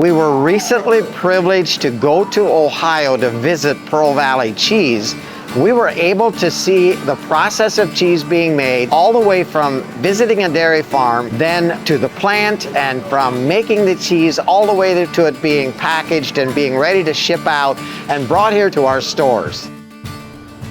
We were recently privileged to go to Ohio to visit Pearl Valley Cheese. We were able to see the process of cheese being made all the way from visiting a dairy farm, then to the plant, and from making the cheese all the way to it being packaged and being ready to ship out and brought here to our stores.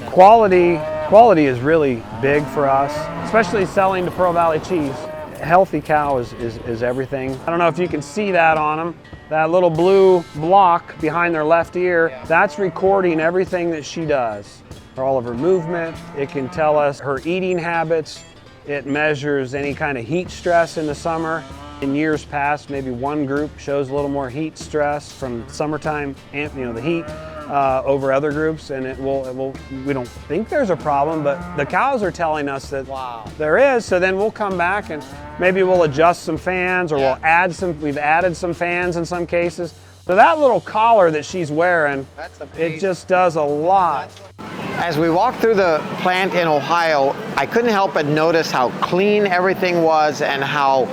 Quality is really big for us, especially selling to Pearl Valley Cheese. A healthy cow is everything. I don't know if you can see that on them. That little blue block behind their left ear, that's recording everything that she does. All of her movement, it can tell us her eating habits. It measures any kind of heat stress in the summer. In years past, maybe one group shows a little more heat stress from summertime, the heat over other groups, and we don't think there's a problem, but the cows are telling us that there is, so then we'll come back and maybe we'll adjust some fans, or we've added some fans in some cases. So that little collar that she's wearing, it just does a lot. As we walked through the plant in Ohio, I couldn't help but notice how clean everything was and how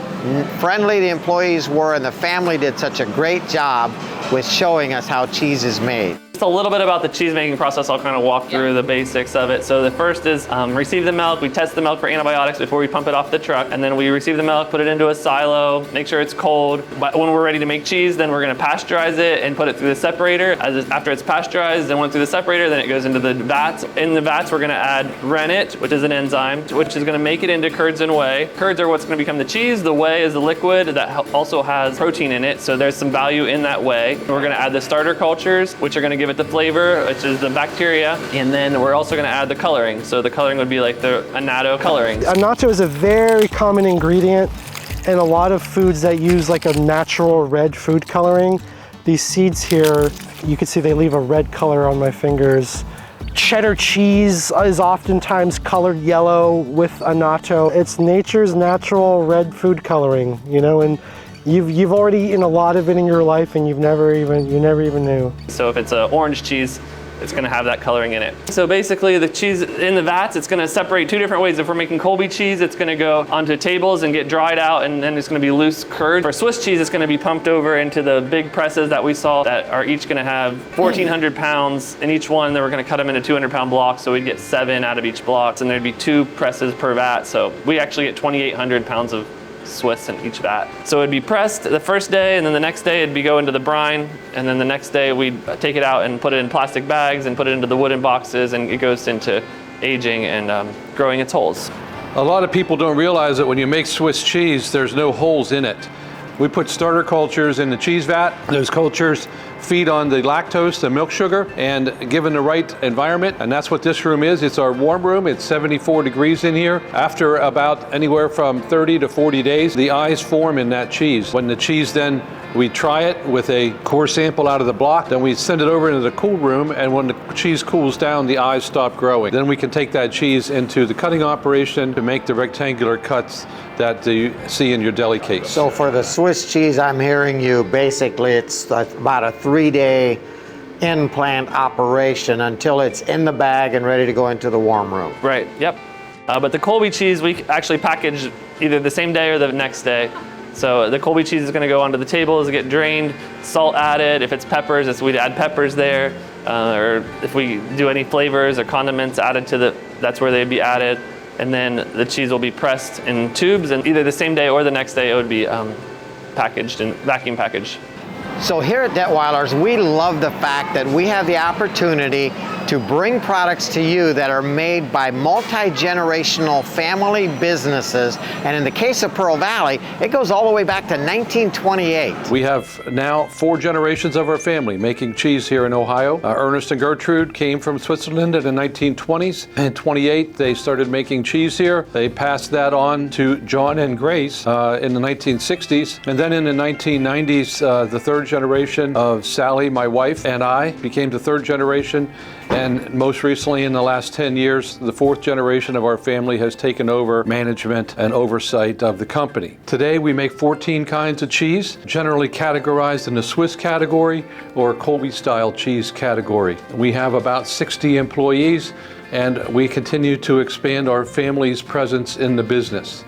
friendly the employees were, and the family did such a great job with showing us how cheese is made. Just a little bit about the cheese making process. I'll kind of walk through the basics of it. So the first is receive the milk. We test the milk for antibiotics before we pump it off the truck. And then we receive the milk, put it into a silo, make sure it's cold. But when we're ready to make cheese, then we're going to pasteurize it and put it through the separator. After it's pasteurized and went through the separator, then it goes into the vats. In the vats, we're going to add rennet, which is an enzyme, which is going to make it into curds and whey. Curds are what's going to become the cheese. The whey is the liquid that also has protein in it. So there's some value in that whey. We're going to add the starter cultures, which are going to give it the flavor, which is the bacteria, and then we're also going to add the coloring. So the coloring would be like the annatto coloring. Annatto is a very common ingredient in a lot of foods that use like a natural red food coloring. These seeds here, you can see they leave a red color on my fingers. Cheddar cheese is oftentimes colored yellow with annatto. It's nature's natural red food coloring, and You've already eaten a lot of it in your life, and you never even knew. So if it's an orange cheese, it's going to have that coloring in it. So basically the cheese in the vats, it's going to separate two different ways. If we're making Colby cheese, it's going to go onto tables and get dried out, and then it's going to be loose curd. For Swiss cheese, it's going to be pumped over into the big presses that we saw that are each going to have 1,400 pounds in each one. Then we're going to cut them into 200-pound blocks, so we'd get 7 out of each block, and there'd be 2 presses per vat. So we actually get 2,800 pounds of Swiss in each vat. So it'd be pressed the first day, and then the next day it'd be go into the brine, and then the next day we'd take it out and put it in plastic bags and put it into the wooden boxes, and it goes into aging and growing its holes. A lot of people don't realize that when you make Swiss cheese, there's no holes in it. We put starter cultures in the cheese vat. Those cultures feed on the lactose, the milk sugar, and given the right environment, and that's what this room is. It's our warm room. It's 74 degrees in here. After about anywhere from 30 to 40 days, the eyes form in that cheese. When the cheese then, we try it with a core sample out of the block, then we send it over into the cool room, and when the cheese cools down, the eyes stop growing. Then we can take that cheese into the cutting operation to make the rectangular cuts that you see in your deli case. So for the Swiss cheese, I'm hearing you, basically it's about a 3-day in-plant operation until it's in the bag and ready to go into the warm room. Right, yep. But the Colby cheese, we actually package either the same day or the next day. So the Colby cheese is going to go onto the tables, get drained, salt added. If it's peppers, we'd add peppers there. Or if we do any flavors or condiments added to that's where they'd be added. And then the cheese will be pressed in tubes, and either the same day or the next day it would be packaged and vacuum packaged. So here at Detweiler's, we love the fact that we have the opportunity to bring products to you that are made by multi-generational family businesses. And in the case of Pearl Valley, it goes all the way back to 1928. We have now 4 generations of our family making cheese here in Ohio. Ernest and Gertrude came from Switzerland in the 1920s. In 28, they started making cheese here. They passed that on to John and Grace in the 1960s. And then in the 1990s, the 3rd generation of Sally, my wife, and I became the 3rd generation. And most recently, in the last 10 years, the 4th generation of our family has taken over management and oversight of the company. Today, we make 14 kinds of cheese, generally categorized in the Swiss category or Colby-style cheese category. We have about 60 employees, and we continue to expand our family's presence in the business.